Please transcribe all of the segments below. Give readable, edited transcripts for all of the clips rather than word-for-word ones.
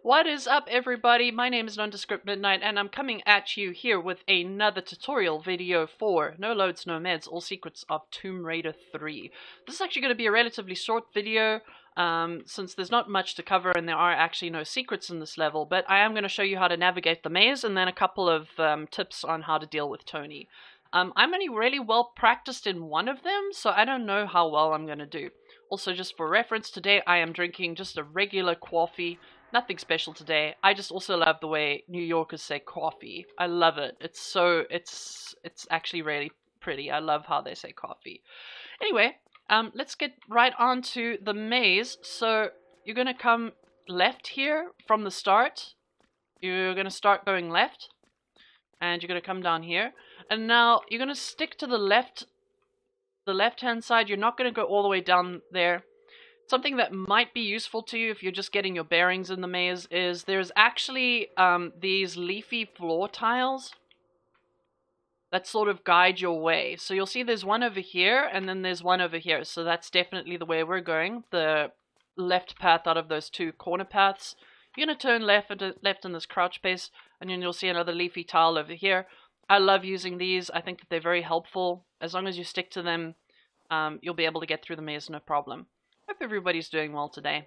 What is up, everybody? My name is Nondescript Midnight, and I'm coming at you here with another tutorial video for No Loads, No Meds, All Secrets of Tomb Raider 3. This is actually going to be a relatively short video, since there's not much to cover and there are actually no secrets in this level, but I am going to show you how to navigate the maze and then a couple of tips on how to deal with Tony. I'm only really well practiced in one of them, so I don't know how well I'm going to do. Also, just for reference, today I am drinking just a regular coffee. Nothing special today. I just also love the way New Yorkers say coffee. I love it. It's actually really pretty. I love how they say coffee. Anyway, let's get right on to the maze. So you're going to come left here from the start. You're going to start going left. And you're going to come down here. And now you're going to stick to the left-hand side. You're not going to go all the way down there. Something that might be useful to you if you're just getting your bearings in the maze is there's actually these leafy floor tiles that sort of guide your way. So you'll see there's one over here and then there's one over here. So that's definitely the way we're going, the left path out of those two corner paths. You're going to turn left in this crouch space and then you'll see another leafy tile over here. I love using these. I think that they're very helpful. As long as you stick to them, you'll be able to get through the maze no problem. Hope everybody's doing well today.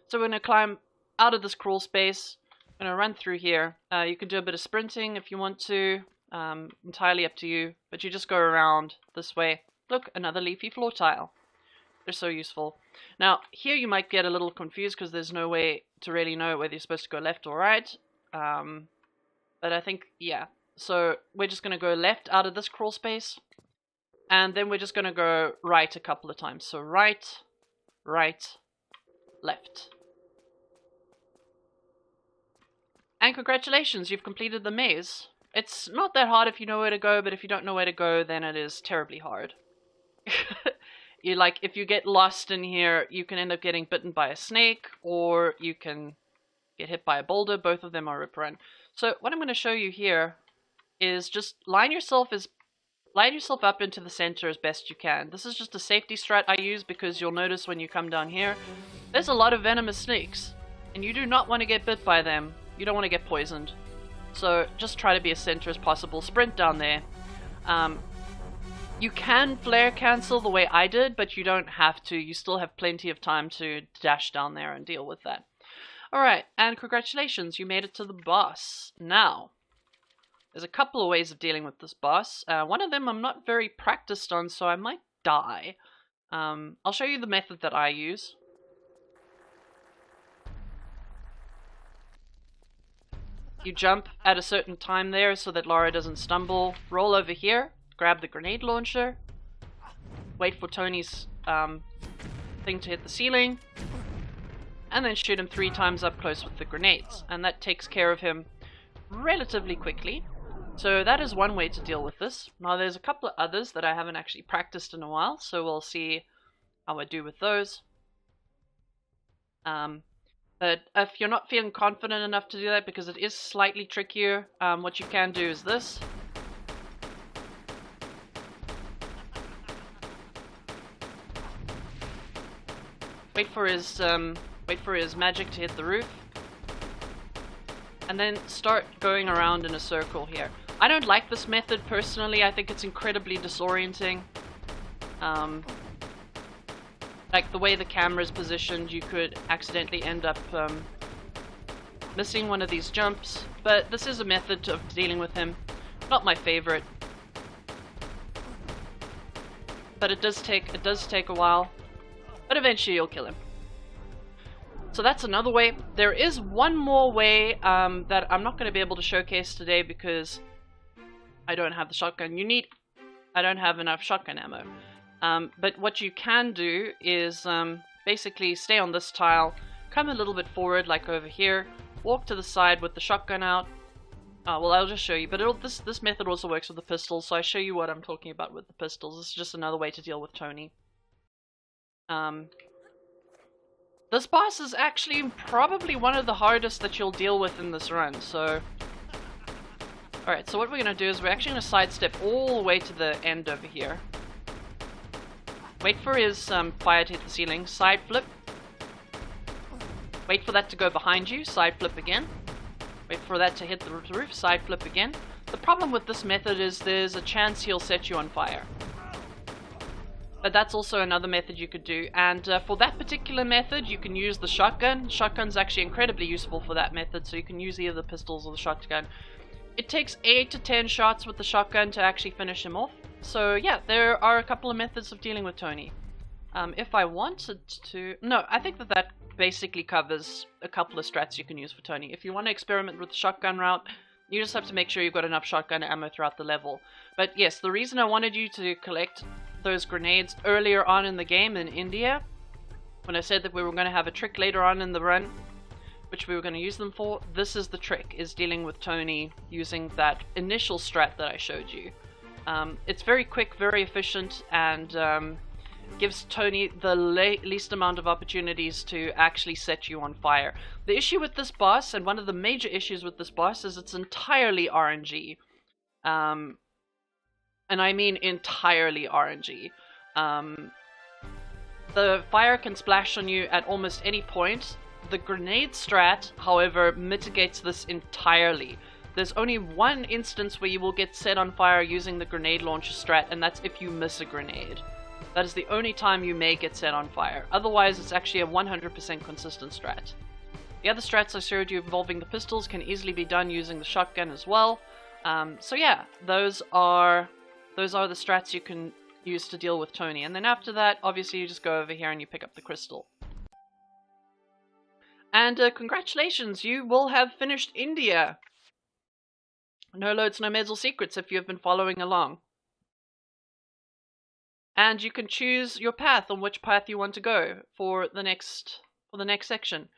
So we're going to climb out of this crawl space. I'm going to run through here. You can do a bit of sprinting if you want to. Entirely up to you. But you just go around this way. Look, another leafy floor tile. They're so useful. Now, here you might get a little confused because there's no way to really know whether you're supposed to go left or right. But I think, yeah. So we're just going to go left out of this crawl space. And then we're just going to go right a couple of times. So right, right, left. And congratulations, you've completed the maze. It's not that hard if you know where to go, but if you don't know where to go, then it is terribly hard. If you get lost in here, you can end up getting bitten by a snake, or you can get hit by a boulder. Both of them are rip run. So what I'm going to show you here is just line yourself up into the center as best you can. This is just a safety strat I use because you'll notice when you come down here, there's a lot of venomous snakes. And you do not want to get bit by them. You don't want to get poisoned. So just try to be as center as possible. Sprint down there. You can flare cancel the way I did, but you don't have to. You still have plenty of time to dash down there and deal with that. Alright, and congratulations, you made it to the boss. Now, there's a couple of ways of dealing with this boss. One of them I'm not very practiced on, so I might die. I'll show you the method that I use. You jump at a certain time there so that Laura doesn't stumble. Roll over here, grab the grenade launcher, wait for Tony's thing to hit the ceiling, and then shoot him 3 times up close with the grenades. And that takes care of him relatively quickly. So that is one way to deal with this. Now there's a couple of others that I haven't actually practiced in a while, so we'll see how I do with those. But if you're not feeling confident enough to do that, because it is slightly trickier, what you can do is this. Wait for his magic to hit the roof. And then start going around in a circle here. I don't like this method personally. I think it's incredibly disorienting. Like the way the camera is positioned, you could accidentally end up missing one of these jumps. But this is a method of dealing with him. Not my favorite. But it does take a while. But eventually you'll kill him. So that's another way. There is one more way that I'm not going to be able to showcase today because I don't have the shotgun. I don't have enough shotgun ammo. But what you can do is basically stay on this tile, come a little bit forward like over here, walk to the side with the shotgun out. Well, I'll just show you. But this method also works with the pistols, so I show you what I'm talking about with the pistols. This is just another way to deal with Tony. This boss is actually probably one of the hardest that you'll deal with in this run, so... Alright, so what we're going to do is we're actually going to sidestep all the way to the end over here. Wait for his fire to hit the ceiling, side flip. Wait for that to go behind you, side flip again. Wait for that to hit the roof, side flip again. The problem with this method is there's a chance he'll set you on fire. But that's also another method you could do. And for that particular method, you can use the shotgun. Shotgun's actually incredibly useful for that method, so you can use either the pistols or the shotgun. It takes 8 to 10 shots with the shotgun to actually finish him off. So yeah, there are a couple of methods of dealing with Tony. If I wanted to... No, I think that basically covers a couple of strats you can use for Tony. If you want to experiment with the shotgun route, you just have to make sure you've got enough shotgun ammo throughout the level. But yes, the reason I wanted you to collect those grenades earlier on in the game in India, when I said that we were going to have a trick later on in the run, which we were going to use them for, this is the trick, is dealing with Tony using that initial strat that I showed you. It's very quick, very efficient, and gives Tony the least amount of opportunities to actually set you on fire. The issue with this boss, and one of the major issues with this boss, is it's entirely RNG. And I mean entirely RNG. The fire can splash on you at almost any point. The grenade strat, however, mitigates this entirely. There's only one instance where you will get set on fire using the grenade launcher strat, and that's if you miss a grenade. That is the only time you may get set on fire. Otherwise, it's actually a 100% consistent strat. The other strats I showed you involving the pistols can easily be done using the shotgun as well. So yeah, those are the strats you can use to deal with Tony. And then after that, obviously you just go over here and you pick up the crystal. And congratulations, you will have finished India. No loads, no meds or secrets if you've been following along. And you can choose your path, on which path you want to go for the next section.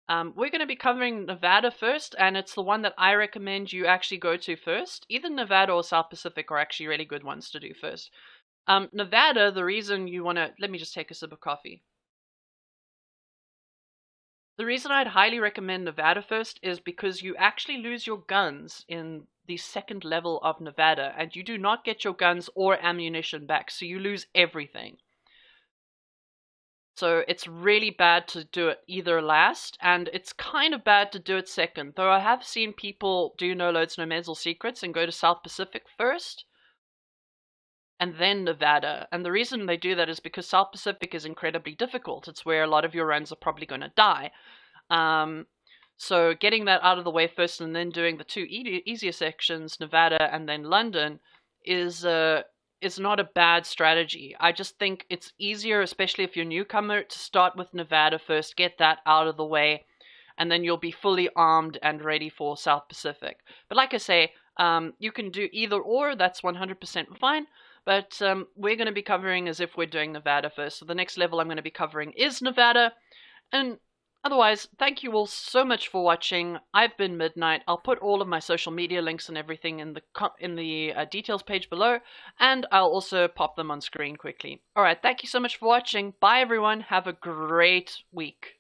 We're going to be covering Nevada first, and it's the one that I recommend you actually go to first. Either Nevada or South Pacific are actually really good ones to do first. Nevada, the reason you want to... Let me just take a sip of coffee. The reason I'd highly recommend Nevada first is because you actually lose your guns in the second level of Nevada, and you do not get your guns or ammunition back, so you lose everything. So it's really bad to do it either last, and it's kind of bad to do it second, though I have seen people do no loads, no meds or secrets and go to South Pacific first, and then Nevada. And the reason they do that is because South Pacific is incredibly difficult. It's where a lot of your runs are probably going to die. So getting that out of the way first and then doing the two easier sections, Nevada and then London, is not a bad strategy. I just think it's easier, especially if you're a newcomer, to start with Nevada first, get that out of the way, and then you'll be fully armed and ready for South Pacific. But like I say, you can do either or, that's 100% fine. But we're going to be covering as if we're doing Nevada first. So the next level I'm going to be covering is Nevada. And otherwise, thank you all so much for watching. I've been Midnight. I'll put all of my social media links and everything in the details page below. And I'll also pop them on screen quickly. Alright, thank you so much for watching. Bye everyone. Have a great week.